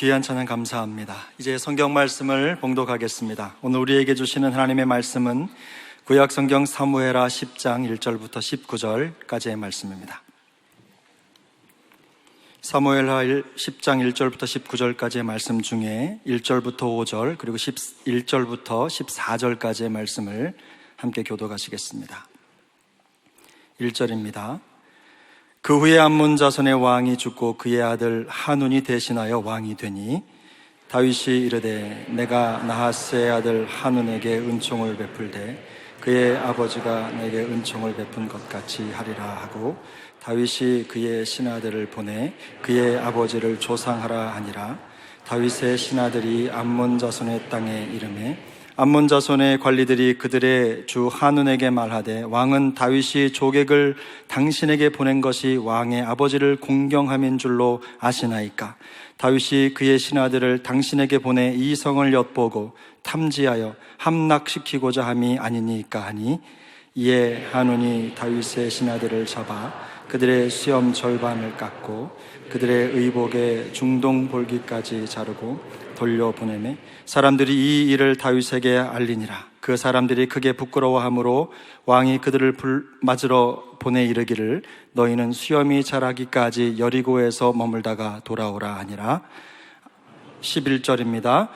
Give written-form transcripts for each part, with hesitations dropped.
귀한 찬양 감사합니다. 이제 성경 말씀을 봉독하겠습니다. 오늘 우리에게 주시는 하나님의 말씀은 구약 성경 사무엘하 10장 1절부터 19절까지의 말씀입니다. 사무엘하 10장 1절부터 19절까지의 말씀 중에 1절부터 5절 그리고 11절부터 14절까지의 말씀을 함께 교독하시겠습니다. 1절입니다. 그 후에 암몬 자손의 왕이 죽고 그의 아들 한운이 대신하여 왕이 되니 다윗이 이르되 내가 나하스의 아들 한운에게 은총을 베풀되 그의 아버지가 내게 은총을 베푼 것 같이 하리라 하고 다윗이 그의 신하들을 보내 그의 아버지를 조상하라 하니라. 다윗의 신하들이 암몬 자손의 땅에 이르매 암몬 자손의 관리들이 그들의 주 한운에게 말하되 왕은 다윗이 조객을 당신에게 보낸 것이 왕의 아버지를 공경함인 줄로 아시나이까? 다윗이 그의 신하들을 당신에게 보내 이 성을 엿보고 탐지하여 함락시키고자 함이 아니니까 하니 이에 한운이 다윗의 신하들을 잡아 그들의 수염 절반을 깎고 그들의 의복의 중동 볼기까지 자르고 돌려보내매 사람들이 이 일을 다윗에게 알리니라. 그 사람들이 크게 부끄러워하므로 왕이 그들을 맞으러 보내 이르기를 너희는 수염이 자라기까지 여리고에서 머물다가 돌아오라 하니라. 11절입니다.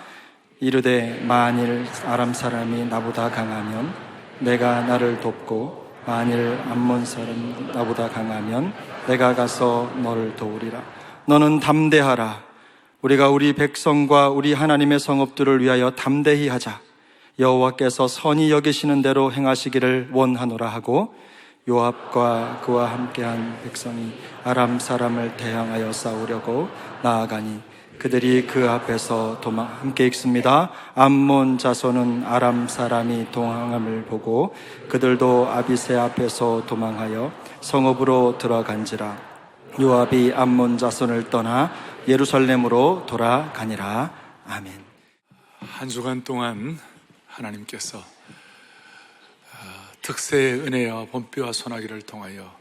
이르되 만일 아람 사람이 나보다 강하면 내가 나를 돕고 만일 암몬 사람이 나보다 강하면 내가 가서 너를 도우리라. 너는 담대하라. 우리가 우리 백성과 우리 하나님의 성읍들을 위하여 담대히 하자. 여호와께서 선히 여기시는 대로 행하시기를 원하노라 하고 요압과 그와 함께한 백성이 아람 사람을 대항하여 싸우려고 나아가니 그들이 그 앞에서 함께 읽습니다. 암몬 자손은 아람 사람이 동항함을 보고 그들도 아비새 앞에서 도망하여 성읍으로 들어간지라. 요압이 암몬 자손을 떠나 예루살렘으로 돌아가니라. 아멘. 한 주간 동안 하나님께서 특세의 은혜와 본비와 소나기를 통하여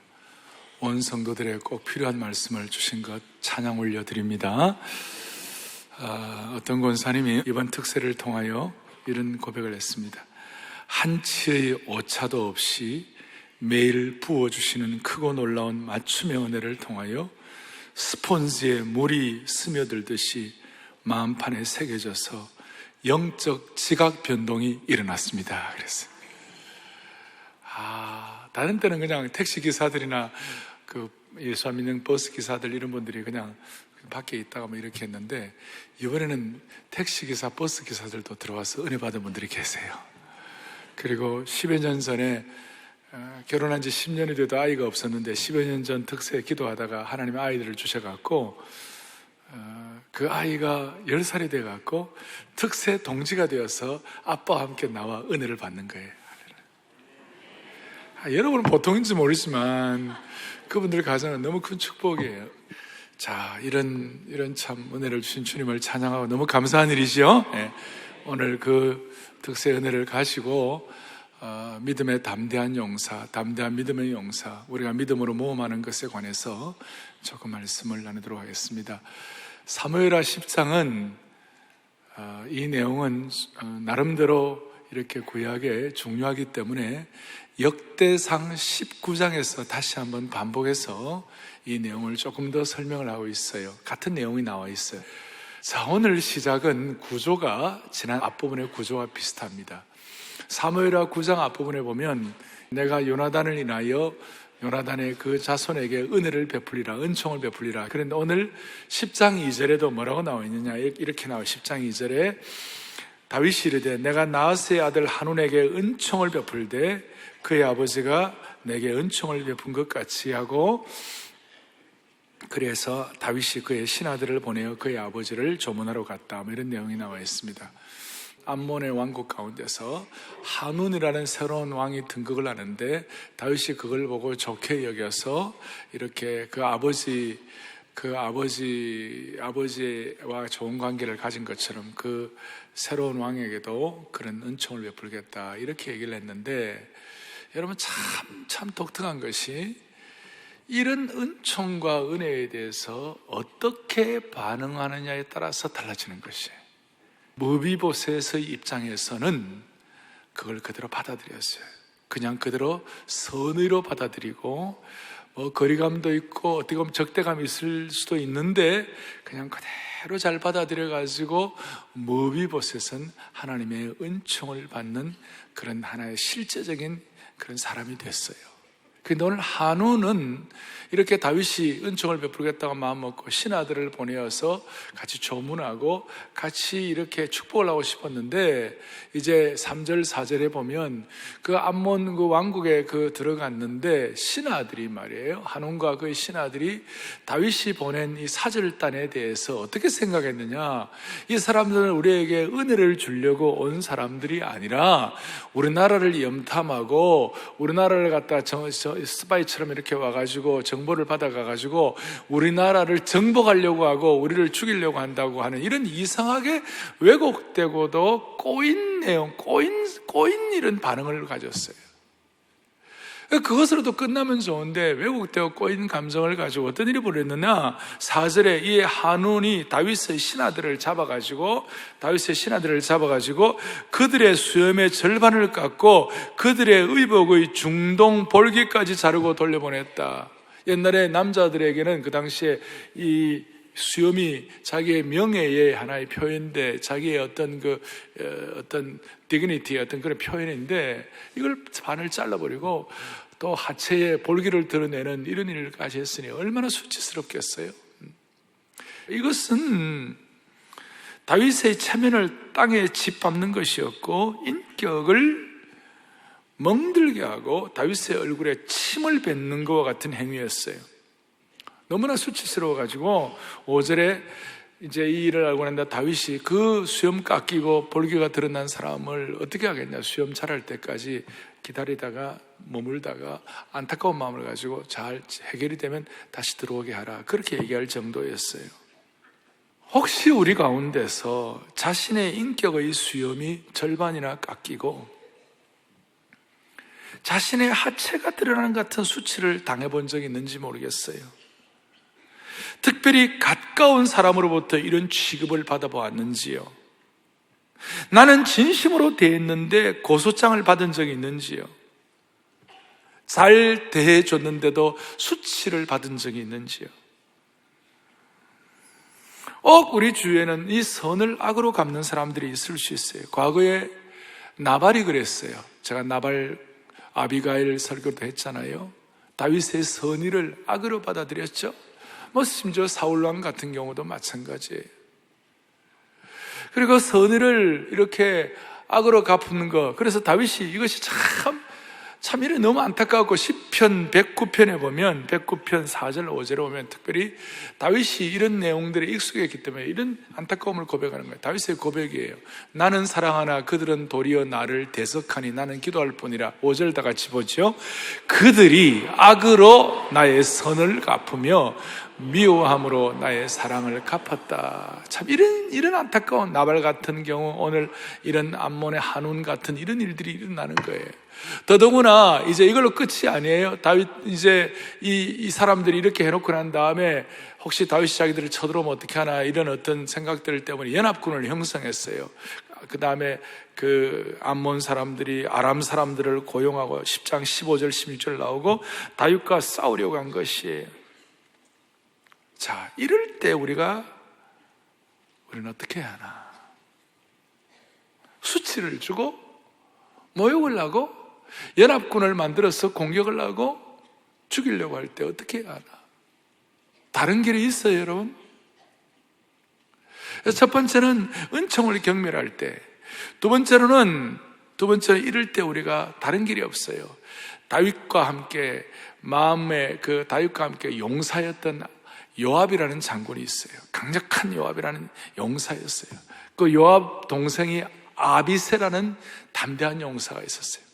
온 성도들의 꼭 필요한 말씀을 주신 것 찬양 올려드립니다. 어떤 권사님이 이번 특세를 통하여 이런 고백을 했습니다. 한치의 오차도 없이 매일 부어주시는 크고 놀라운 맞춤의 은혜를 통하여 스폰지에 물이 스며들듯이 마음판에 새겨져서 영적 지각 변동이 일어났습니다. 그랬어요. 다른 때는 그냥 택시 기사들이나 그 예수 안 믿는 버스 기사들 이런 분들이 그냥 밖에 있다가 뭐 이렇게 했는데 이번에는 택시 기사, 버스 기사들도 들어와서 은혜 받은 분들이 계세요. 그리고 10여 년 전에 결혼한 지 10년이 돼도 아이가 없었는데 10여 년 전 특세에 기도하다가 하나님의 아이들을 주셔갖고 그 아이가 10살이 돼갖고 특세 동지가 되어서 아빠와 함께 나와 은혜를 받는 거예요. 여러분은 보통인지 모르지만 그분들 가정은 너무 큰 축복이에요. 자, 이런 참 은혜를 주신 주님을 찬양하고 너무 감사한 일이죠. 네. 오늘 그 특세 은혜를 가지고 믿음의 담대한 용사, 담대한 믿음의 용사, 우리가 믿음으로 모험하는 것에 관해서 조금 말씀을 나누도록 하겠습니다. 사무엘하 10장은 이 내용은 나름대로 이렇게 구약에 중요하기 때문에 역대상 19장에서 다시 한번 반복해서 이 내용을 조금 더 설명을 하고 있어요. 같은 내용이 나와 있어요. 자, 오늘 시작은 구조가 지난 앞부분의 구조와 비슷합니다. 사무엘하 9장 앞부분에 보면 내가 요나단을 인하여 요나단의 그 자손에게 은혜를 베풀리라, 은총을 베풀리라. 그런데 오늘 10장 2절에도 뭐라고 나와 있느냐, 이렇게 나와요. 10장 2절에 다윗이 이르되 내가 나하스의 아들 한운에게 은총을 베풀되 그의 아버지가 내게 은총을 베푼 것 같이 하고, 그래서 다윗이 그의 신하들을 보내어 그의 아버지를 조문하러 갔다, 이런 내용이 나와 있습니다. 암몬의 왕국 가운데서 한운이라는 새로운 왕이 등극을 하는데 다윗이 그걸 보고 좋게 여겨서 이렇게 그 아버지와 좋은 관계를 가진 것처럼 그 새로운 왕에게도 그런 은총을 베풀겠다, 이렇게 얘기를 했는데, 여러분 참 독특한 것이 이런 은총과 은혜에 대해서 어떻게 반응하느냐에 따라서 달라지는 것이에요. 무비보셋의 입장에서는 그걸 그대로 받아들였어요. 그냥 그대로 선의로 받아들이고 거리감도 있고 어떻게 보면 적대감이 있을 수도 있는데 그냥 그대로 잘 받아들여가지고 무비보셋은 하나님의 은총을 받는 그런 하나의 실제적인 그런 사람이 됐어요. 근데 오늘 한우는 이렇게 다윗이 은총을 베풀겠다고 마음먹고 신하들을 보내어서 같이 조문하고 같이 이렇게 축복을 하고 싶었는데 이제 3절 4절에 보면 그 암몬 그 왕국에 들어갔는데 신하들이 말이에요. 한운과 그의 신하들이 다윗이 보낸 이 사절단에 대해서 어떻게 생각했느냐, 이 사람들은 우리에게 은혜를 주려고 온 사람들이 아니라 우리나라를 염탐하고 우리나라를 갖다 스파이처럼 이렇게 와가지고 정보를 받아가가지고 우리나라를 정복하려고 하고 우리를 죽이려고 한다고 하는 이런 이상하게 왜곡되고도 꼬인 내용, 꼬인 이런 반응을 가졌어요. 그것으로도 끝나면 좋은데 왜곡되고 꼬인 감정을 가지고 어떤 일이 벌어졌느냐, 4절에 이 한운이 다윗의 신하들을 잡아가지고 그들의 수염의 절반을 깎고 그들의 의복의 중동 볼기까지 자르고 돌려보냈다. 옛날에 남자들에게는 그 당시에 이 수염이 자기의 명예의 하나의 표현인데, 자기의 어떤 디그니티의 어떤 그런 표현인데, 이걸 반을 잘라버리고 또 하체에 볼기를 드러내는 이런 일까지 했으니 얼마나 수치스럽겠어요. 이것은 다윗의 체면을 땅에 짓밟는 것이었고 인격을 멍들게 하고 다윗의 얼굴에 침을 뱉는 것과 같은 행위였어요. 너무나 수치스러워가지고 5절에 이제 이 일을 알고 난다 다윗이 그 수염 깎이고 볼기가 드러난 사람을 어떻게 하겠냐, 수염 자랄 때까지 기다리다가 머물다가 안타까운 마음을 가지고 잘 해결이 되면 다시 들어오게 하라, 그렇게 얘기할 정도였어요. 혹시 우리 가운데서 자신의 인격의 수염이 절반이나 깎이고 자신의 하체가 드러나는 같은 수치를 당해본 적이 있는지 모르겠어요. 특별히 가까운 사람으로부터 이런 취급을 받아보았는지요? 나는 진심으로 대했는데 고소장을 받은 적이 있는지요? 잘 대해줬는데도 수치를 받은 적이 있는지요? 우리 주위에는 이 선을 악으로 갚는 사람들이 있을 수 있어요. 과거에 나발이 그랬어요. 제가 나발 아비가일 설교도 했잖아요. 다윗의 선의를 악으로 받아들였죠. 심지어 사울왕 같은 경우도 마찬가지예요. 그리고 선의를 이렇게 악으로 갚는 거, 그래서 다윗이 이것이 참 이래 너무 안타까웠고, 시편 109편에 보면 109편 4절 5절에 보면 특별히 다윗이 이런 내용들에 익숙했기 때문에 이런 안타까움을 고백하는 거예요. 다윗의 고백이에요. 나는 사랑하나 그들은 도리어 나를 대적하니 나는 기도할 뿐이라. 5절 다 같이 보죠. 그들이 악으로 나의 선을 갚으며 미워함으로 나의 사랑을 갚았다. 참 이런 안타까운 나발 같은 경우, 오늘 이런 암몬의 한운 같은 이런 일들이 일어나는 거예요. 더더구나 이제 이걸로 끝이 아니에요. 다윗 이제 이 사람들이 이렇게 해놓고 난 다음에 혹시 다윗이 자기들을 쳐들어오면 어떻게 하나, 이런 어떤 생각들 때문에 연합군을 형성했어요. 그 다음에 그 암몬 사람들이 아람 사람들을 고용하고 10장 15절 16절 나오고 다윗과 싸우려고 한 것이에요. 자, 이럴 때 우리는 어떻게 해야 하나? 수치를 주고 모욕을 하고 연합군을 만들어서 공격을 하고 죽이려고 할 때 어떻게 해야 하나? 다른 길이 있어요, 여러분? 첫 번째는 은총을 경멸할 때, 두 번째는 이럴 때 우리가 다른 길이 없어요. 다윗과 함께 다윗과 함께 용사였던 요압이라는 장군이 있어요. 강력한 요압이라는 용사였어요. 그 요압 동생이 아비새라는 담대한 용사가 있었어요.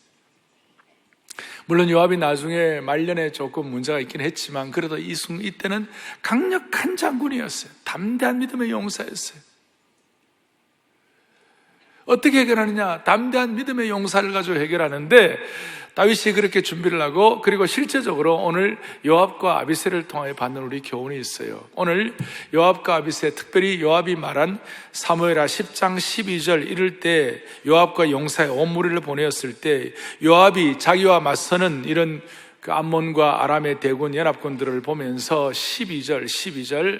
물론 요압이 나중에 말년에 조금 문제가 있긴 했지만 그래도 이때는 강력한 장군이었어요. 담대한 믿음의 용사였어요. 어떻게 해결하느냐? 담대한 믿음의 용사를 가지고 해결하는데 다윗이 그렇게 준비를 하고, 그리고 실제적으로 오늘 요압과 아비새를 통하여 받는 우리 교훈이 있어요. 오늘 요압과 아비새, 특별히 요압이 말한 사무엘하 10장 12절 이럴 때 요압과 용사의 온 무리를 보내었을 때 요압이 자기와 맞서는 이런 그 암몬과 아람의 대군 연합군들을 보면서 12절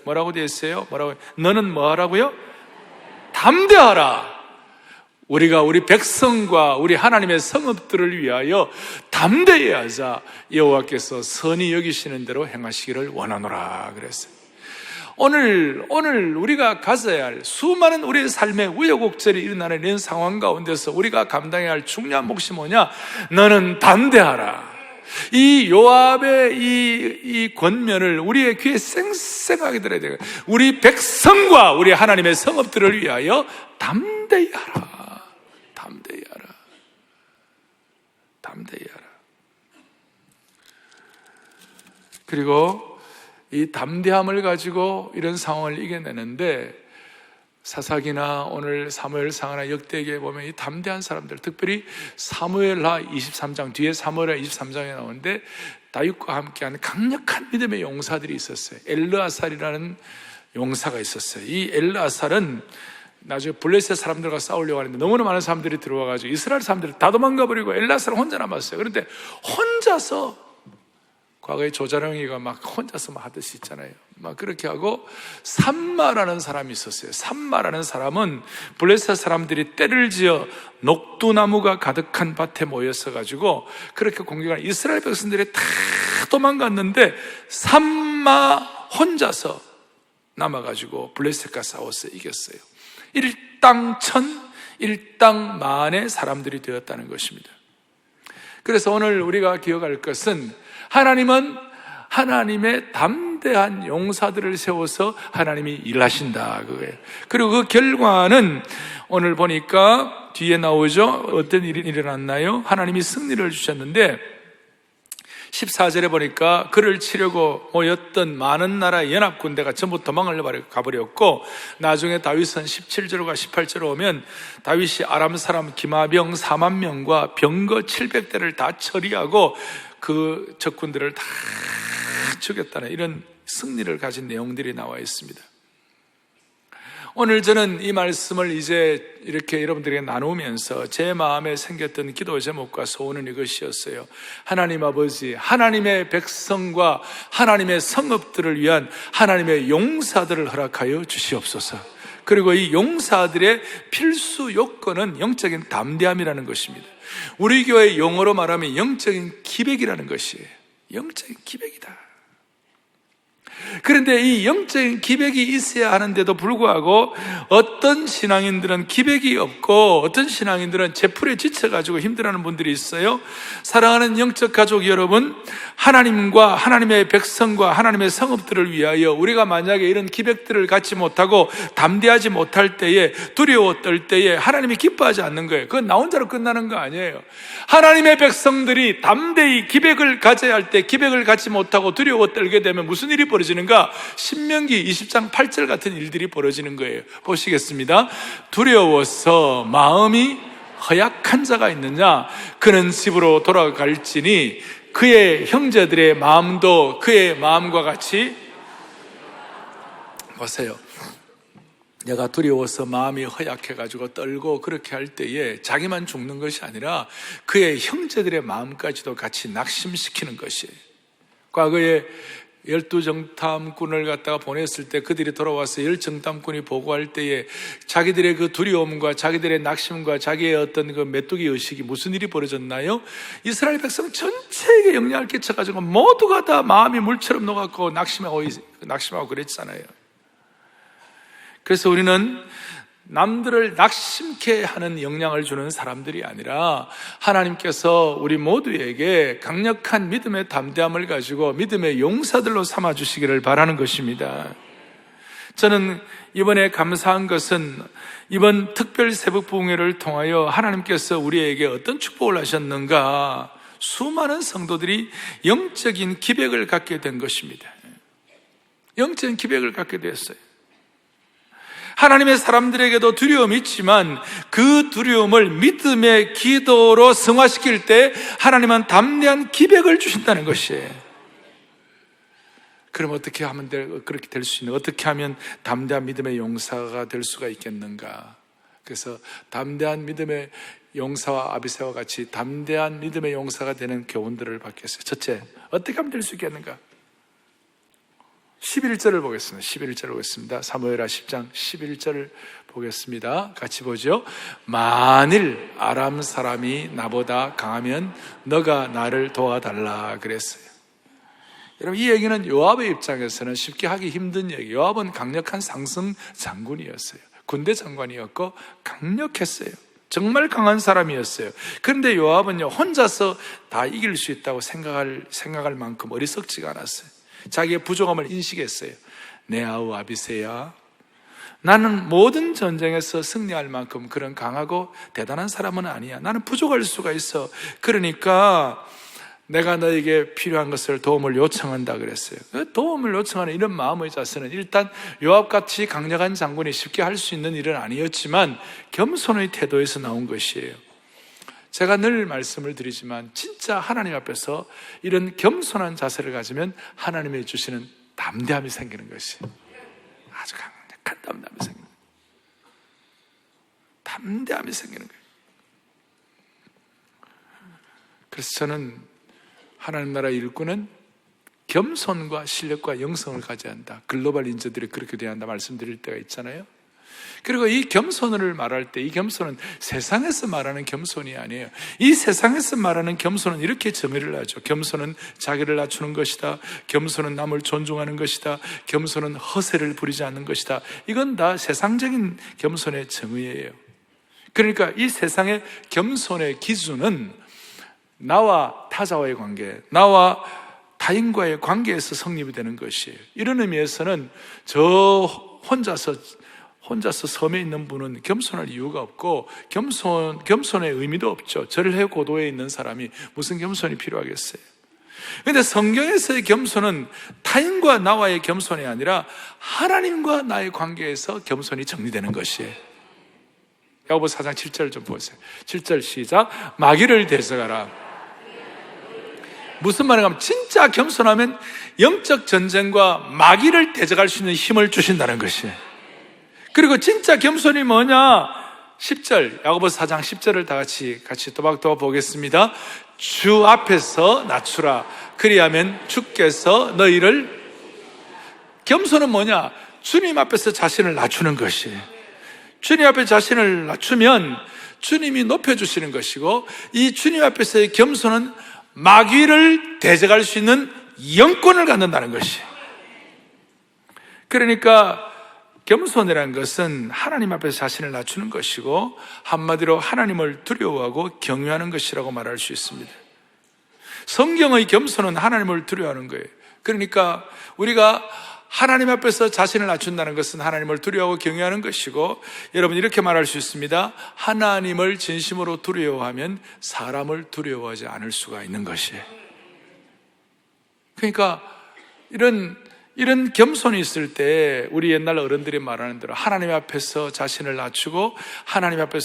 뭐라고 되어 있어요? 뭐라고? 너는 뭐 하라고요? 담대하라. 우리가 우리 백성과 우리 하나님의 성읍들을 위하여 담대히 하자. 여호와께서 선히 여기시는 대로 행하시기를 원하노라 그랬어요. 오늘 우리가 가져야 할 수많은 우리의 삶의 우여곡절이 일어나는 이런 상황 가운데서 우리가 감당해야 할 중요한 몫이 뭐냐? 너는 담대하라. 이 요압의 이 권면을 우리의 귀에 쌩쌩하게 들어야 돼요. 우리 백성과 우리 하나님의 성읍들을 위하여 담대히 하라. 담대히 하라. 담대히 하라. 그리고 이 담대함을 가지고 이런 상황을 이겨내는데, 사사기나 오늘 사무엘상하나 역대기에 보면 이 담대한 사람들, 특별히 사무엘하 23장, 뒤에 사무엘하 23장에 나오는데 다윗과 함께하는 강력한 믿음의 용사들이 있었어요. 엘르아살이라는 용사가 있었어요. 이 엘르아살은 나중에 블레셋 사람들과 싸우려고 하는데 너무나 많은 사람들이 들어와가지고 이스라엘 사람들이 다 도망가 버리고 엘르아살은 혼자 남았어요. 그런데 혼자서, 과거에 조자룡이가 막 혼자서 막 하듯이 있잖아요. 막 그렇게 하고, 삼마라는 사람이 있었어요. 삼마라는 사람은 블레셋 사람들이 때를 지어 녹두나무가 가득한 밭에 모였어가지고 그렇게 공격하는 이스라엘 백성들이 다 도망갔는데 삼마 혼자서 남아가지고 블레셋과 싸웠어요. 이겼어요. 일당천, 일당만의 사람들이 되었다는 것입니다. 그래서 오늘 우리가 기억할 것은, 하나님은 하나님의 담대한 용사들을 세워서 하나님이 일하신다 그거예요. 그리고 그 결과는 오늘 보니까 뒤에 나오죠. 어떤 일이 일어났나요? 하나님이 승리를 주셨는데 14절에 보니까 그를 치려고 모였던 많은 나라의 연합군대가 전부 도망을 가버렸고, 나중에 다윗은 17절과 18절에 오면 다윗이 아람 사람 기마병 4만 명과 병거 700대를 다 처리하고 그 적군들을 다 죽였다는 이런 승리를 가진 내용들이 나와 있습니다. 오늘 저는 이 말씀을 이제 이렇게 여러분들에게 나누면서 제 마음에 생겼던 기도 제목과 소원은 이것이었어요. 하나님 아버지, 하나님의 백성과 하나님의 성읍들을 위한 하나님의 용사들을 허락하여 주시옵소서. 그리고 이 용사들의 필수 요건은 영적인 담대함이라는 것입니다. 우리 교회 용어로 말하면 영적인 기백이라는 것이에요. 영적인 기백이다. 그런데 이 영적인 기백이 있어야 하는데도 불구하고 어떤 신앙인들은 기백이 없고 어떤 신앙인들은 제풀에 지쳐가지고 힘들어하는 분들이 있어요. 사랑하는 영적 가족 여러분, 하나님과 하나님의 백성과 하나님의 성읍들을 위하여 우리가 만약에 이런 기백들을 갖지 못하고 담대하지 못할 때에, 두려워 떨 때에 하나님이 기뻐하지 않는 거예요. 그건 나 혼자로 끝나는 거 아니에요. 하나님의 백성들이 담대히 기백을 가져야 할 때 기백을 갖지 못하고 두려워 떨게 되면 무슨 일이 벌어지는가? 신명기 20장 8절 같은 일들이 벌어지는 거예요. 보시겠습니다. 두려워서 마음이 허약한 자가 있느냐? 그는 집으로 돌아갈지니 그의 형제들의 마음도 그의 마음과 같이. 보세요. 내가 두려워서 마음이 허약해가지고 떨고 그렇게 할 때에 자기만 죽는 것이 아니라 그의 형제들의 마음까지도 같이 낙심시키는 것이에요. 과거에 12정탐꾼을 갖다가 보냈을 때 그들이 돌아와서 10정탐꾼이 보고할 때에 자기들의 그 두려움과 자기들의 낙심과 자기의 어떤 그 메뚜기 의식이 무슨 일이 벌어졌나요? 이스라엘 백성 전체에게 영향을 끼쳐가지고 모두가 다 마음이 물처럼 녹았고 낙심하고 그랬잖아요. 그래서 우리는 남들을 낙심케 하는 영향을 주는 사람들이 아니라 하나님께서 우리 모두에게 강력한 믿음의 담대함을 가지고 믿음의 용사들로 삼아주시기를 바라는 것입니다. 저는 이번에 감사한 것은 이번 특별 새벽부흥회를 통하여 하나님께서 우리에게 어떤 축복을 하셨는가, 수많은 성도들이 영적인 기백을 갖게 된 것입니다. 영적인 기백을 갖게 되었어요. 하나님의 사람들에게도 두려움이 있지만 그 두려움을 믿음의 기도로 승화시킬 때 하나님은 담대한 기백을 주신다는 것이에요. 그럼 어떻게 하면 그렇게 될 수 있는, 어떻게 하면 담대한 믿음의 용사가 될 수가 있겠는가? 그래서 담대한 믿음의 용사와 아비새와 같이 담대한 믿음의 용사가 되는 교훈들을 받겠어요. 첫째, 어떻게 하면 될 수 있겠는가? 11절을 보겠습니다. 11절을 보겠습니다. 사무엘하 10장 11절을 보겠습니다. 같이 보죠. 만일 아람 사람이 나보다 강하면 너가 나를 도와달라 그랬어요. 여러분, 이 얘기는 요압의 입장에서는 쉽게 하기 힘든 얘기. 요압은 강력한 상승 장군이었어요. 군대 장관이었고 강력했어요. 정말 강한 사람이었어요. 그런데 요압은요, 혼자서 다 이길 수 있다고 생각할 만큼 어리석지가 않았어요. 자기의 부족함을 인식했어요. 내 아우 아비새야, 나는 모든 전쟁에서 승리할 만큼 그런 강하고 대단한 사람은 아니야. 나는 부족할 수가 있어. 그러니까 내가 너에게 필요한 것을 도움을 요청한다 그랬어요. 도움을 요청하는 이런 마음의 자세는 일단 요압같이 강력한 장군이 쉽게 할 수 있는 일은 아니었지만 겸손의 태도에서 나온 것이에요. 제가 늘 말씀을 드리지만 진짜 하나님 앞에서 이런 겸손한 자세를 가지면 하나님이 주시는 담대함이 생기는 것이에요. 아주 강력한 담대함이 생기는 거예요. 담대함이 생기는 거예요. 그래서 저는 하나님 나라 일꾼은 겸손과 실력과 영성을 가져야 한다. 글로벌 인재들이 그렇게 돼야 한다 말씀드릴 때가 있잖아요. 그리고 이 겸손을 말할 때 이 겸손은 세상에서 말하는 겸손이 아니에요. 이 세상에서 말하는 겸손은 이렇게 정의를 하죠. 겸손은 자기를 낮추는 것이다. 겸손은 남을 존중하는 것이다. 겸손은 허세를 부리지 않는 것이다. 이건 다 세상적인 겸손의 정의예요. 그러니까 이 세상의 겸손의 기준은 나와 타자와의 관계, 나와 타인과의 관계에서 성립이 되는 것이에요. 이런 의미에서는 저 혼자서 섬에 있는 분은 겸손할 이유가 없고 겸손의 의미도 없죠. 절해 고도에 있는 사람이 무슨 겸손이 필요하겠어요? 그런데 성경에서의 겸손은 타인과 나와의 겸손이 아니라 하나님과 나의 관계에서 겸손이 정리되는 것이에요. 야고보서 4장 7절 좀 보세요. 7절 시작. 마귀를 대적하라. 무슨 말인가 하면 진짜 겸손하면 영적 전쟁과 마귀를 대적할 수 있는 힘을 주신다는 것이에요. 그리고 진짜 겸손이 뭐냐? 10절, 야고보서 4장 10절을 다 같이 또박또박 보겠습니다. 주 앞에서 낮추라. 그리하면 주께서 너희를. 겸손은 뭐냐? 주님 앞에서 자신을 낮추는 것이에요. 주님 앞에 자신을 낮추면 주님이 높여주시는 것이고, 이 주님 앞에서의 겸손은 마귀를 대적할 수 있는 영권을 갖는다는 것이에요. 그러니까 겸손이라는 것은 하나님 앞에서 자신을 낮추는 것이고, 한마디로 하나님을 두려워하고 경외하는 것이라고 말할 수 있습니다. 성경의 겸손은 하나님을 두려워하는 거예요. 그러니까 우리가 하나님 앞에서 자신을 낮춘다는 것은 하나님을 두려워하고 경외하는 것이고, 여러분 이렇게 말할 수 있습니다. 하나님을 진심으로 두려워하면 사람을 두려워하지 않을 수가 있는 것이에요. 그러니까 이런 겸손이 있을 때 우리 옛날 어른들이 말하는 대로 하나님 앞에서 자신을 낮추고 하나님 앞에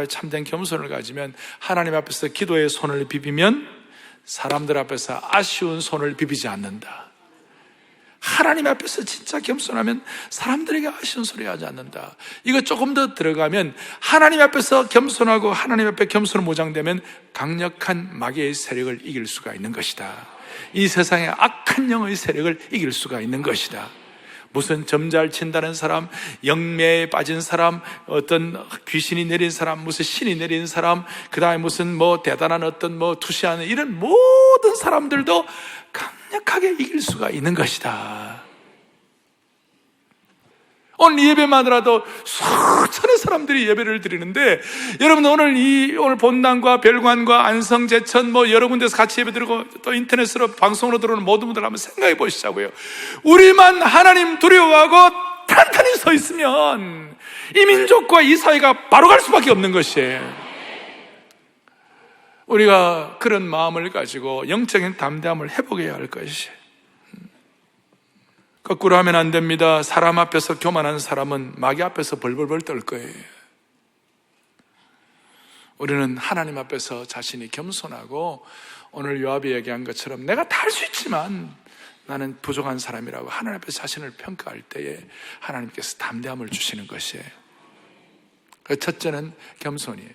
참된 겸손을 가지면, 하나님 앞에서 기도의 손을 비비면 사람들 앞에서 아쉬운 손을 비비지 않는다. 하나님 앞에서 진짜 겸손하면 사람들에게 아쉬운 소리 하지 않는다. 이거 조금 더 들어가면 하나님 앞에서 겸손하고 하나님 앞에 겸손으로 무장되면 강력한 마귀의 세력을 이길 수가 있는 것이다. 이 세상의 악한 영의 세력을 이길 수가 있는 것이다. 무슨 점잘 친다는 사람, 영매에 빠진 사람, 어떤 귀신이 내린 사람, 무슨 신이 내린 사람, 그 다음에 무슨 대단한 어떤 투시하는 이런 모든 사람들도 강력하게 이길 수가 있는 것이다. 오늘 예배만 하더라도 수천의 사람들이 예배를 드리는데, 여러분 오늘 본당과 별관과 안성, 제천 여러 군데서 같이 예배 드리고 또 인터넷으로 방송으로 들어오는 모든 분들 한번 생각해 보시자고요. 우리만 하나님 두려워하고 탄탄히 서 있으면 이 민족과 이 사회가 바로 갈 수밖에 없는 것이에요. 우리가 그런 마음을 가지고 영적인 담대함을 회복해야 할 것이에요. 거꾸로 하면 안 됩니다. 사람 앞에서 교만한 사람은 마귀 앞에서 벌벌벌 떨 거예요. 우리는 하나님 앞에서 자신이 겸손하고 오늘 요압이 얘기한 것처럼 내가 다 할 수 있지만 나는 부족한 사람이라고 하나님 앞에서 자신을 평가할 때에 하나님께서 담대함을 주시는 것이에요. 그 첫째는 겸손이에요.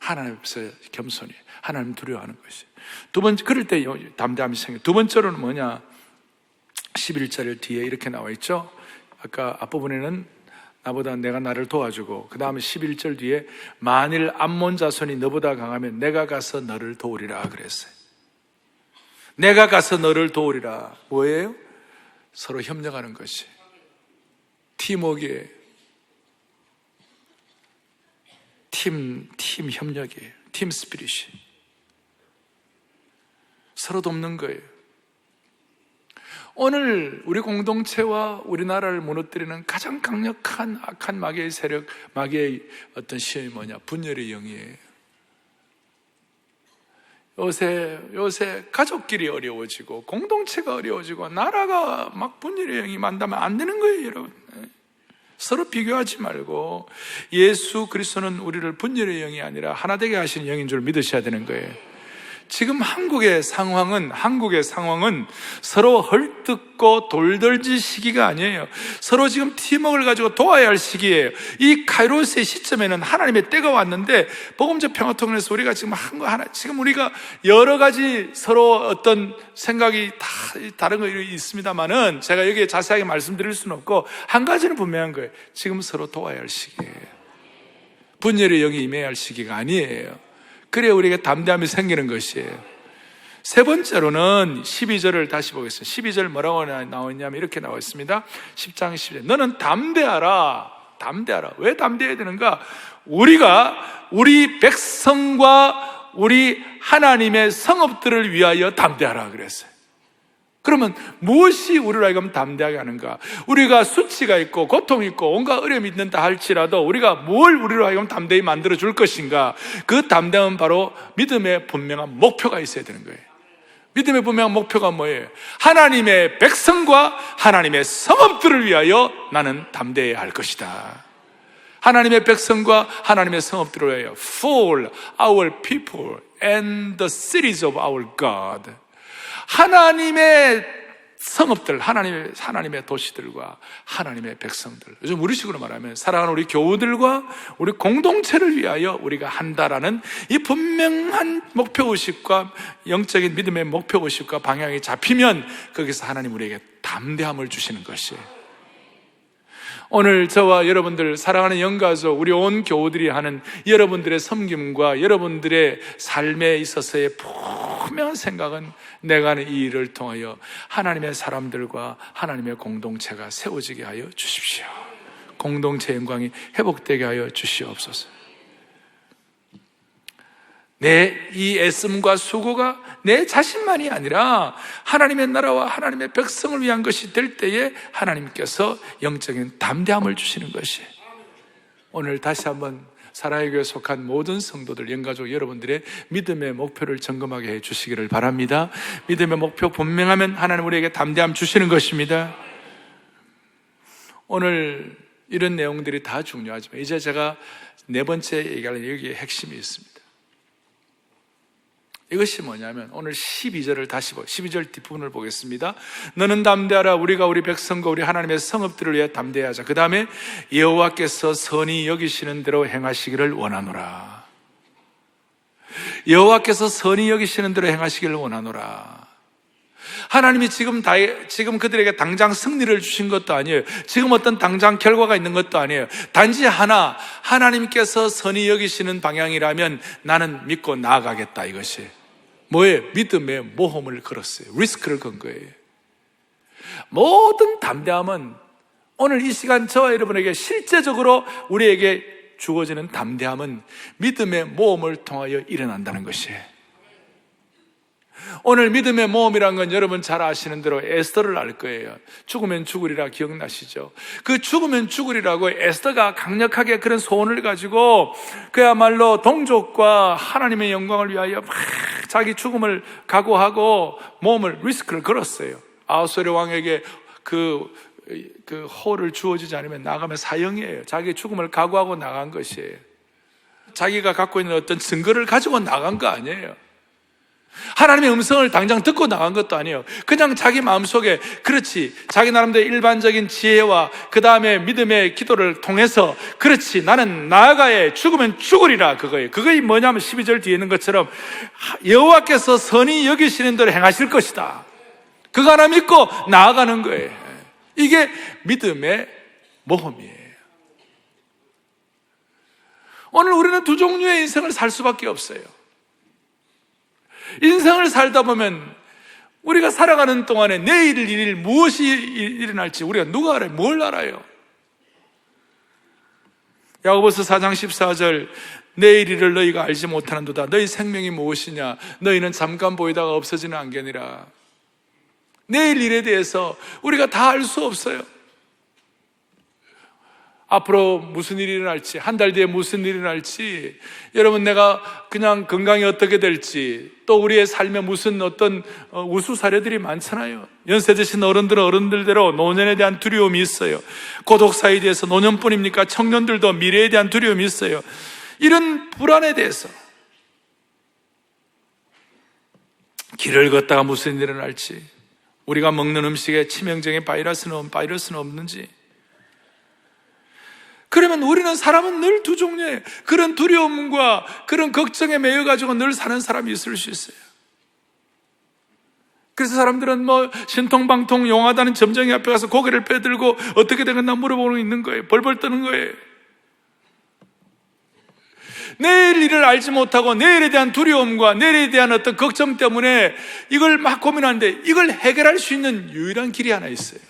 하나님 앞에서 겸손이에요. 하나님 두려워하는 것이에요. 두 번째, 그럴 때 담대함이 생겨요. 두 번째로는 뭐냐? 11절 뒤에 이렇게 나와 있죠. 아까 앞부분에는 나보다 내가 나를 도와주고, 그 다음에 11절 뒤에 만일 암몬 자손이 너보다 강하면 내가 가서 너를 도우리라 그랬어요. 내가 가서 너를 도우리라. 뭐예요? 서로 협력하는 것이 팀워크예요. 팀 협력이에요. 팀 스피릿이 서로 돕는 거예요. 오늘 우리 공동체와 우리나라를 무너뜨리는 가장 강력한 악한 마귀의 세력, 마귀의 어떤 시험이 뭐냐? 분열의 영이에요. 요새 가족끼리 어려워지고 공동체가 어려워지고 나라가 막 분열의 영이 만다면 안 되는 거예요, 여러분. 서로 비교하지 말고 예수 그리스도는 우리를 분열의 영이 아니라 하나 되게 하시는 영인 줄 믿으셔야 되는 거예요. 지금 한국의 상황은 서로 헐뜯고 돌돌질 시기가 아니에요. 서로 지금 팀워크를 가지고 도와야 할 시기예요. 이 카이로스의 시점에는 하나님의 때가 왔는데, 복음적 평화통일에서 우리가 지금 지금 우리가 여러 가지 서로 어떤 생각이 다른 거 있습니다만은 제가 여기에 자세하게 말씀드릴 수는 없고, 한 가지는 분명한 거예요. 지금 서로 도와야 할 시기예요. 분열의 영이 임해야 할 시기가 아니에요. 그래야 우리에게 담대함이 생기는 것이에요. 세 번째로는 12절을 다시 보겠습니다. 12절 뭐라고 나왔냐면 이렇게 나와 있습니다. 10장 12절. 너는 담대하라. 왜 담대해야 되는가? 우리가 우리 백성과 우리 하나님의 성읍들을 위하여 담대하라 그랬어요. 그러면 무엇이 우리로 하여금 담대하게 하는가? 우리가 수치가 있고 고통이 있고 온갖 어려움이 있는다 할지라도 우리가 뭘 우리로 하여금 담대히 만들어 줄 것인가? 그 담대함은 바로 믿음의 분명한 목표가 있어야 되는 거예요. 믿음의 분명한 목표가 뭐예요? 하나님의 백성과 하나님의 성읍들을 위하여 나는 담대해야 할 것이다. 하나님의 백성과 하나님의 성읍들을 위하여 For our people and the cities of our God. 하나님의 성읍들, 하나님의 도시들과 하나님의 백성들, 요즘 우리식으로 말하면 사랑하는 우리 교우들과 우리 공동체를 위하여 우리가 한다라는 이 분명한 목표의식과 영적인 믿음의 목표의식과 방향이 잡히면 거기서 하나님 우리에게 담대함을 주시는 것이에요. 오늘 저와 여러분들 사랑하는 영가족, 우리 온 교우들이 하는 여러분들의 섬김과 여러분들의 삶에 있어서의 분명한 생각은 내가 하는 이 일을 통하여 하나님의 사람들과 하나님의 공동체가 세워지게 하여 주십시오. 공동체 영광이 회복되게 하여 주시옵소서. 내 이 애씀과 수고가 내 자신만이 아니라 하나님의 나라와 하나님의 백성을 위한 것이 될 때에 하나님께서 영적인 담대함을 주시는 것이, 오늘 다시 한번 사랑의 교회에 속한 모든 성도들, 영가족 여러분들의 믿음의 목표를 점검하게 해 주시기를 바랍니다. 믿음의 목표 분명하면 하나님 우리에게 담대함 주시는 것입니다. 오늘 이런 내용들이 다 중요하지만 이제 제가 네 번째 얘기하는 여기에 핵심이 있습니다. 이것이 뭐냐면 오늘 12절을 다시 12절 뒷부분을 보겠습니다. 너는 담대하라. 우리가 우리 백성과 우리 하나님의 성읍들을 위해 담대하자. 그 다음에 여호와께서 선히 여기시는 대로 행하시기를 원하노라. 여호와께서 선히 여기시는 대로 행하시기를 원하노라. 하나님이 지금 그들에게 당장 승리를 주신 것도 아니에요. 지금 어떤 당장 결과가 있는 것도 아니에요. 단지 하나님께서 선히 여기시는 방향이라면 나는 믿고 나아가겠다, 이것이 뭐예요? 믿음의 모험을 걸었어요. 리스크를 건 거예요. 모든 담대함은 오늘 이 시간 저와 여러분에게 실제적으로 우리에게 주어지는 담대함은 믿음의 모험을 통하여 일어난다는 것이에요. 오늘 믿음의 모험이란 건 여러분 잘 아시는 대로 에스더를 알 거예요. 죽으면 죽으리라 기억나시죠? 그 죽으면 죽으리라고 에스더가 강력하게 그런 소원을 가지고 그야말로 동족과 하나님의 영광을 위하여 막 자기 죽음을 각오하고 모험을 리스크를 걸었어요. 아하수에르 왕에게 그 호를 주어지지 않으면 나가면 사형이에요. 자기 죽음을 각오하고 나간 것이에요. 자기가 갖고 있는 어떤 증거를 가지고 나간 거 아니에요. 하나님의 음성을 당장 듣고 나간 것도 아니에요. 그냥 자기 마음속에 그렇지, 자기 나름대로 일반적인 지혜와 그 다음에 믿음의 기도를 통해서 그렇지, 나는 나아가야 죽으면 죽으리라, 그거예요. 그게 뭐냐면 12절 뒤에 있는 것처럼 여호와께서 선히 여기시는 대로 행하실 것이다. 그거 하나 믿고 나아가는 거예요. 이게 믿음의 모험이에요. 오늘 우리는 두 종류의 인생을 살 수밖에 없어요. 인생을 살다 보면 우리가 살아가는 동안에 내일 일 무엇이 일어날지 우리가 누가 알아요? 뭘 알아요? 야고보서 4장 14절, 내일 일을 너희가 알지 못하는도다. 너희 생명이 무엇이냐? 너희는 잠깐 보이다가 없어지는 안개니라. 내일 일에 대해서 우리가 다 알 수 없어요. 앞으로 무슨 일이 일어날지, 한 달 뒤에 무슨 일이 일어날지, 여러분 내가 그냥 건강이 어떻게 될지, 또 우리의 삶에 무슨 어떤 우수 사례들이 많잖아요. 연세 드신 어른들은 어른들대로 노년에 대한 두려움이 있어요. 고독사에 대해서, 노년뿐입니까? 청년들도 미래에 대한 두려움이 있어요. 이런 불안에 대해서 길을 걷다가 무슨 일이 일어날지, 우리가 먹는 음식에 치명적인 바이러스는 없는지. 그러면 우리는 사람은 늘 두 종류의 그런 두려움과 그런 걱정에 매여가지고 늘 사는 사람이 있을 수 있어요. 그래서 사람들은 신통방통 용하다는 점쟁이 앞에 가서 고개를 빼들고 어떻게 되겠나 물어보고 있는 거예요. 벌벌 떠는 거예요. 내일 일을 알지 못하고 내일에 대한 두려움과 내일에 대한 어떤 걱정 때문에 이걸 막 고민하는데, 이걸 해결할 수 있는 유일한 길이 하나 있어요.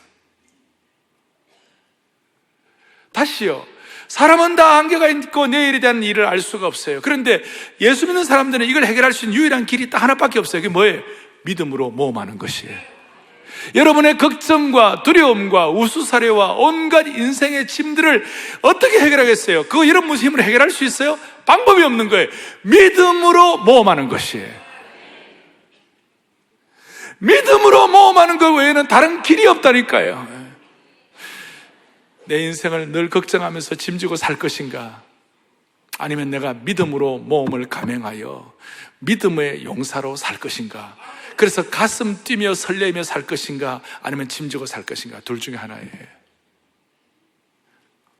다시요, 사람은 다 한계가 있고 내일에 대한 일을 알 수가 없어요. 그런데 예수 믿는 사람들은 이걸 해결할 수 있는 유일한 길이 딱 하나밖에 없어요. 그게 뭐예요? 믿음으로 모험하는 것이에요. 여러분의 걱정과 두려움과 우수사례와 온갖 인생의 짐들을 어떻게 해결하겠어요? 그거 여러분 무슨 힘으로 해결할 수 있어요? 방법이 없는 거예요. 믿음으로 모험하는 것이에요. 믿음으로 모험하는 것 외에는 다른 길이 없다니까요. 내 인생을 늘 걱정하면서 짐지고 살 것인가? 아니면 내가 믿음으로 모험을 감행하여 믿음의 용사로 살 것인가? 그래서 가슴 뛰며 설레며 살 것인가? 아니면 짐지고 살 것인가? 둘 중에 하나예요.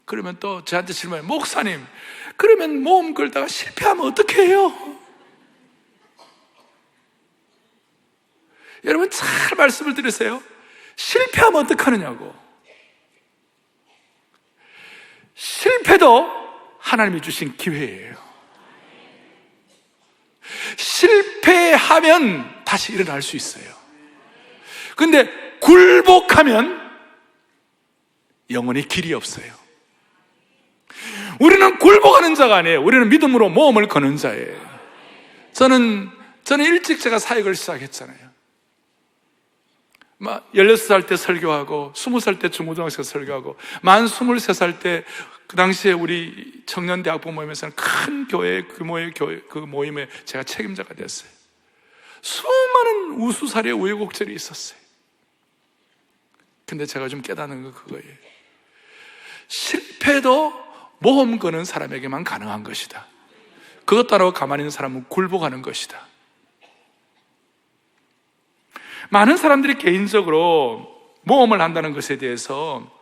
그러면 또 저한테 질문해요. 목사님, 그러면 모험 걸다가 실패하면 어떻게 해요? 여러분 잘 말씀을 들으세요. 실패하면 어떡하느냐고. 실패도 하나님이 주신 기회예요. 실패하면 다시 일어날 수 있어요. 근데 굴복하면 영원히 길이 없어요. 우리는 굴복하는 자가 아니에요. 우리는 믿음으로 모험을 거는 자예요. 저는 일찍 제가 사역을 시작했잖아요. 16살 때 설교하고 20살 때 중고등학생 설교하고 만 23살 때 그 당시에 우리 청년대학부 모임에서는 큰 교회 규모의 그 모임에 제가 책임자가 됐어요. 수많은 우수사례 우여곡절이 있었어요. 근데 제가 좀 깨닫는 건 그거예요. 실패도 모험 거는 사람에게만 가능한 것이다. 그것 따라 가만히 있는 사람은 굴복하는 것이다. 많은 사람들이 개인적으로 모험을 한다는 것에 대해서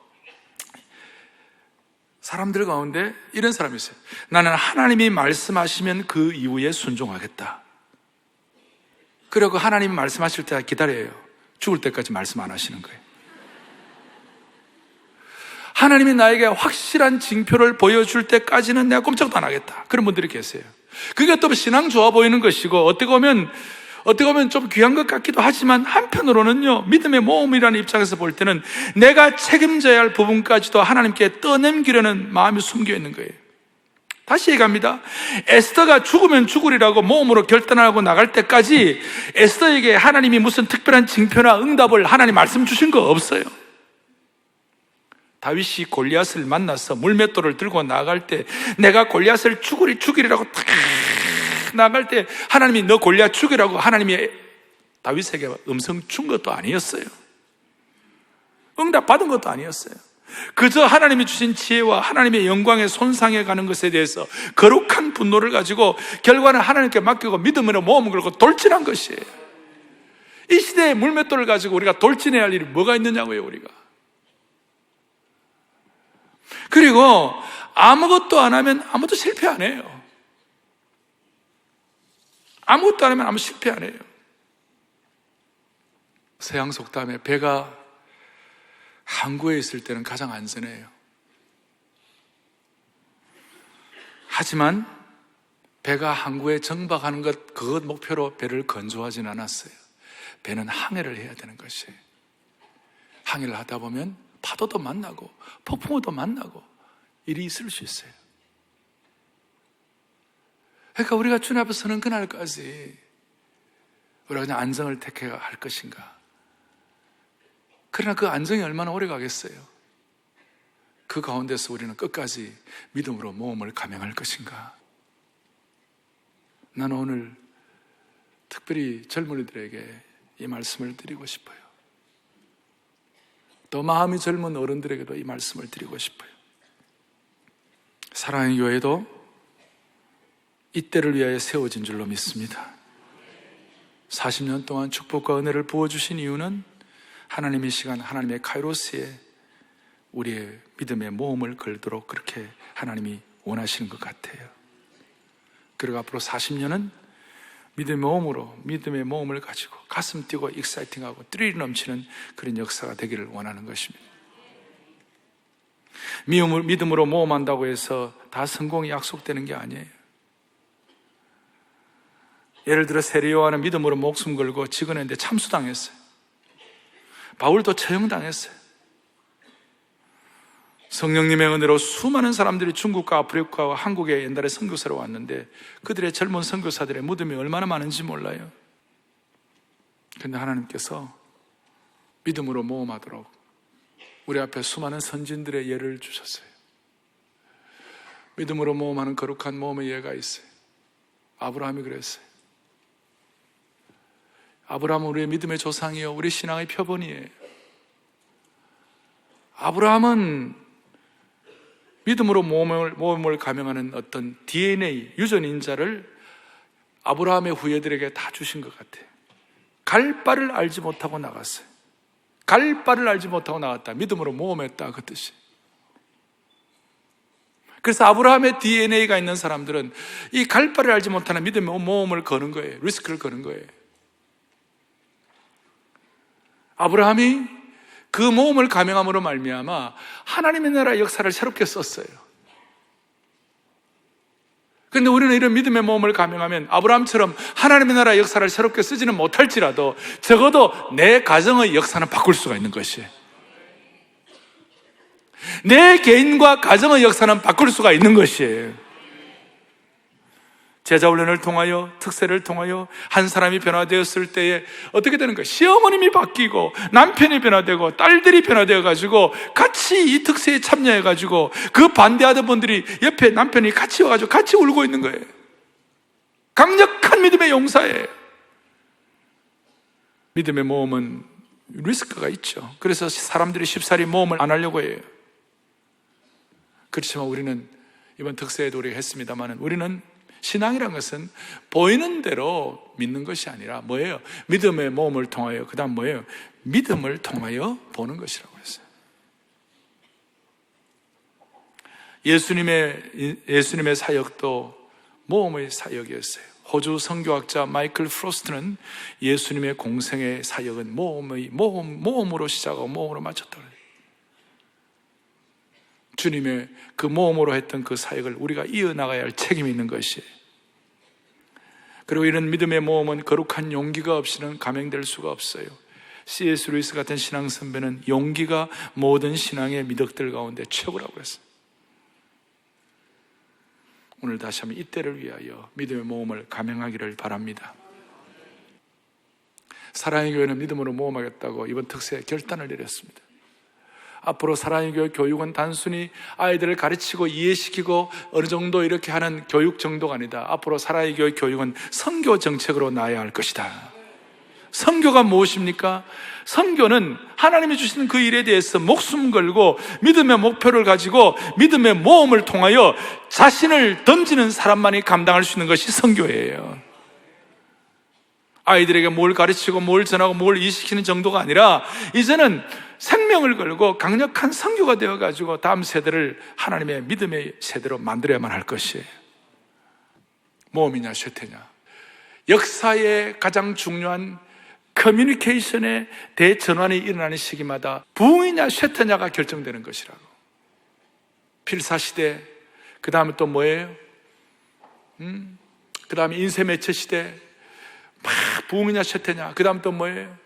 사람들 가운데 이런 사람이 있어요. 나는 하나님이 말씀하시면 그 이후에 순종하겠다. 그리고 하나님이 말씀하실 때 기다려요. 죽을 때까지 말씀 안 하시는 거예요. 하나님이 나에게 확실한 징표를 보여줄 때까지는 내가 꼼짝도 안 하겠다. 그런 분들이 계세요. 그게 또 신앙 좋아 보이는 것이고 어떻게 보면 좀 귀한 것 같기도 하지만 한편으로는요, 믿음의 모험이라는 입장에서 볼 때는 내가 책임져야 할 부분까지도 하나님께 떠넘기려는 마음이 숨겨 있는 거예요. 다시 얘기합니다. 에스더가 죽으면 죽으리라고 모험으로 결단하고 나갈 때까지 에스더에게 하나님이 무슨 특별한 징표나 응답을 하나님 말씀 주신 거 없어요. 다윗이 골리앗을 만나서 물맷돌을 들고 나갈 때 내가 골리앗을 죽이리라고 탁 나갈 때 하나님이 너 골리앗 죽이라고 하나님이 다윗에게 음성 준 것도 아니었어요. 응답 받은 것도 아니었어요. 그저 하나님이 주신 지혜와 하나님의 영광에 손상해 가는 것에 대해서 거룩한 분노를 가지고 결과는 하나님께 맡기고 믿음으로 모험을 걸고 돌진한 것이에요. 이 시대의 물맷돌을 가지고 우리가 돌진해야 할 일이 뭐가 있느냐고요, 우리가. 그리고 아무것도 안 하면 아무도 실패 안 해요. 아무것도 안 하면 아무 실패 안 해요. 서양 속담에 배가 항구에 있을 때는 가장 안전해요. 하지만 배가 항구에 정박하는 것, 그것 목표로 배를 건조하진 않았어요. 배는 항해를 해야 되는 것이에요. 항해를 하다 보면 파도도 만나고 폭풍우도 만나고 일이 있을 수 있어요. 그러니까 우리가 주님 앞에 서는 그날까지 우리가 그냥 안정을 택해야 할 것인가? 그러나 그 안정이 얼마나 오래 가겠어요? 그 가운데서 우리는 끝까지 믿음으로 모험을 감행할 것인가? 나는 오늘 특별히 젊은이들에게 이 말씀을 드리고 싶어요. 또 마음이 젊은 어른들에게도 이 말씀을 드리고 싶어요. 사랑의 교회도 이때를 위하여 세워진 줄로 믿습니다. 40년 동안 축복과 은혜를 부어주신 이유는 하나님의 시간, 하나님의 카이로스에 우리의 믿음의 모험을 걸도록 그렇게 하나님이 원하시는 것 같아요. 그리고 앞으로 40년은 믿음의 모험을 가지고 가슴 뛰고 익사이팅하고 스릴이 넘치는 그런 역사가 되기를 원하는 것입니다. 믿음으로 모험한다고 해서 다 성공이 약속되는 게 아니에요. 예를 들어 세례 요한은 믿음으로 목숨 걸고 직언했는데 참수당했어요. 바울도 처형당했어요. 성령님의 은혜로 수많은 사람들이 중국과 아프리카와 한국에 옛날에 선교사로 왔는데 그들의 젊은 선교사들의 무덤이 얼마나 많은지 몰라요. 그런데 하나님께서 믿음으로 모험하도록 우리 앞에 수많은 선진들의 예를 주셨어요. 믿음으로 모험하는 거룩한 모험의 예가 있어요. 아브라함이 그랬어요. 아브라함은 우리의 믿음의 조상이요, 우리 신앙의 표본이에요. 아브라함은 믿음으로 모험을 감행하는 어떤 DNA, 유전인자를 아브라함의 후예들에게 다 주신 것 같아요. 갈 바를 알지 못하고 나갔어요. 갈 바를 알지 못하고 나갔다. 믿음으로 모험했다, 그 뜻이. 그래서 아브라함의 DNA가 있는 사람들은 이 갈 바를 알지 못하는 믿음의 모험을 거는 거예요. 리스크를 거는 거예요. 아브라함이 그 모험을 감행함으로 말미암아 하나님의 나라의 역사를 새롭게 썼어요. 그런데 우리는 이런 믿음의 모험을 감행하면 아브라함처럼 하나님의 나라의 역사를 새롭게 쓰지는 못할지라도 적어도 내 가정의 역사는 바꿀 수가 있는 것이에요. 내 개인과 가정의 역사는 바꿀 수가 있는 것이에요. 제자훈련을 통하여, 특세를 통하여 한 사람이 변화되었을 때에 어떻게 되는 거예요? 시어머님이 바뀌고 남편이 변화되고 딸들이 변화되어가지고 같이 이 특세에 참여해가지고 그 반대하던 분들이 옆에 남편이 같이 와가지고 같이 울고 있는 거예요. 강력한 믿음의 용사예요. 믿음의 모험은 리스크가 있죠. 그래서 사람들이 쉽사리 모험을 안 하려고 해요. 그렇지만 우리는 이번 특세에도 우리가 했습니다만 우리는 신앙이란 것은 보이는 대로 믿는 것이 아니라 뭐예요? 믿음의 모험을 통하여, 그 다음 뭐예요? 믿음을 통하여 보는 것이라고 했어요. 예수님의 사역도 모험의 사역이었어요. 호주 선교학자 마이클 프로스트는 예수님의 공생의 사역은 모험으로 시작하고 모험으로 마쳤다고 해요. 주님의 그 모험으로 했던 그 사역을 우리가 이어나가야 할 책임이 있는 것이에요. 그리고 이런 믿음의 모험은 거룩한 용기가 없이는 감행될 수가 없어요. C.S. 루이스 같은 신앙 선배는 용기가 모든 신앙의 미덕들 가운데 최고라고 했어요. 오늘 다시 한번 이때를 위하여 믿음의 모험을 감행하기를 바랍니다. 사랑의 교회는 믿음으로 모험하겠다고 이번 특세에 결단을 내렸습니다. 앞으로 사랑의 교회 교육은 단순히 아이들을 가르치고 이해시키고 어느 정도 이렇게 하는 교육 정도가 아니다. 앞으로 사랑의 교회 교육은 선교 정책으로 나아야 할 것이다. 선교가 무엇입니까? 선교는 하나님이 주시는 그 일에 대해서 목숨 걸고 믿음의 목표를 가지고 믿음의 모험을 통하여 자신을 던지는 사람만이 감당할 수 있는 것이 선교예요. 아이들에게 뭘 가르치고 뭘 전하고 뭘 이식시키는 정도가 아니라 이제는 생명을 걸고 강력한 선교가 되어가지고 다음 세대를 하나님의 믿음의 세대로 만들어야만 할 것이에요. 모험이냐 쇠퇴냐, 역사의 가장 중요한 커뮤니케이션의 대전환이 일어나는 시기마다 부흥이냐 쇠퇴냐가 결정되는 것이라고. 필사시대, 그 다음에 또 뭐예요? 그 다음에 인쇄매체시대, 막 부흥이냐 쇠퇴냐, 그 다음 또 뭐예요?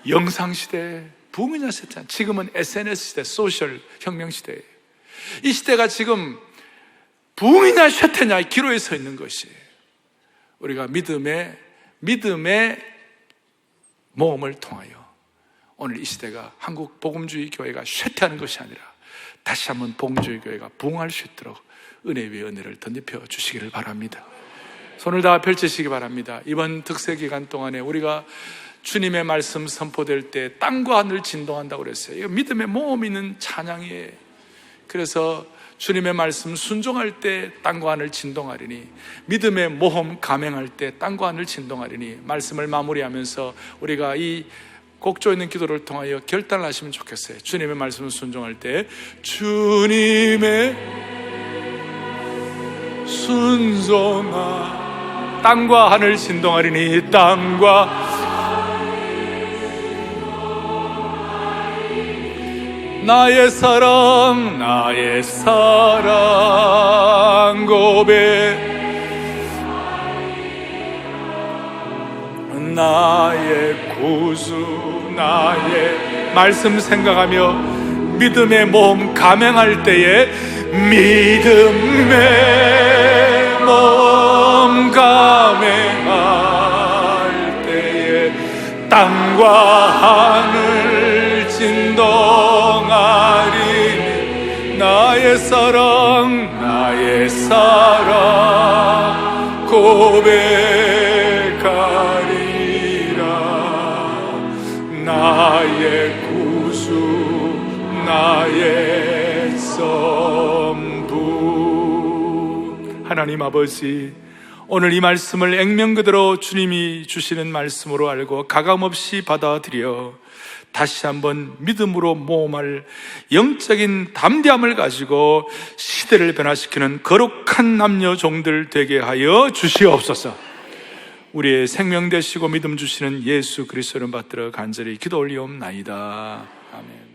영상시대, 부흥이냐 쇠퇴냐. 지금은 SNS 시대, 소셜 혁명 시대예요. 이 시대가 지금 부흥이냐 쇠퇴냐의 기로에 서 있는 것이에요. 우리가 믿음의 모험을 통하여 오늘 이 시대가 한국 복음주의 교회가 쇠퇴하는 것이 아니라 다시 한번 복음주의 교회가 부흥할 수 있도록 은혜 위에 은혜를 덧입혀 주시기를 바랍니다. 손을 다 펼치시기 바랍니다. 이번 특세 기간 동안에 우리가 주님의 말씀 선포될 때 땅과 하늘 진동한다고 그랬어요. 이거 믿음의 모험 있는 찬양이에요. 그래서 주님의 말씀 순종할 때 땅과 하늘 진동하리니, 믿음의 모험 감행할 때 땅과 하늘 진동하리니, 말씀을 마무리하면서 우리가 이 곡조 있는 기도를 통하여 결단을 하시면 좋겠어요. 주님의 말씀을 순종할 때 주님의 순종하 땅과 하늘 진동하리니, 땅과 나의 사랑 고백, 나의 구주, 나의 말씀 생각하며 믿음의 모험 감행할 때에, 믿음의 모험 감행할 때에 땅과 하늘 진동하리니, 나의 사랑 고백하리라. 나의 구주, 나의 전부. 하나님 아버지, 오늘 이 말씀을 액면 그대로 주님이 주시는 말씀으로 알고 가감없이 받아들여 다시 한번 믿음으로 모험할 영적인 담대함을 가지고 시대를 변화시키는 거룩한 남녀 종들 되게 하여 주시옵소서. 우리의 생명 되시고 믿음 주시는 예수 그리스도를 받들어 간절히 기도 올리옵나이다. 아멘.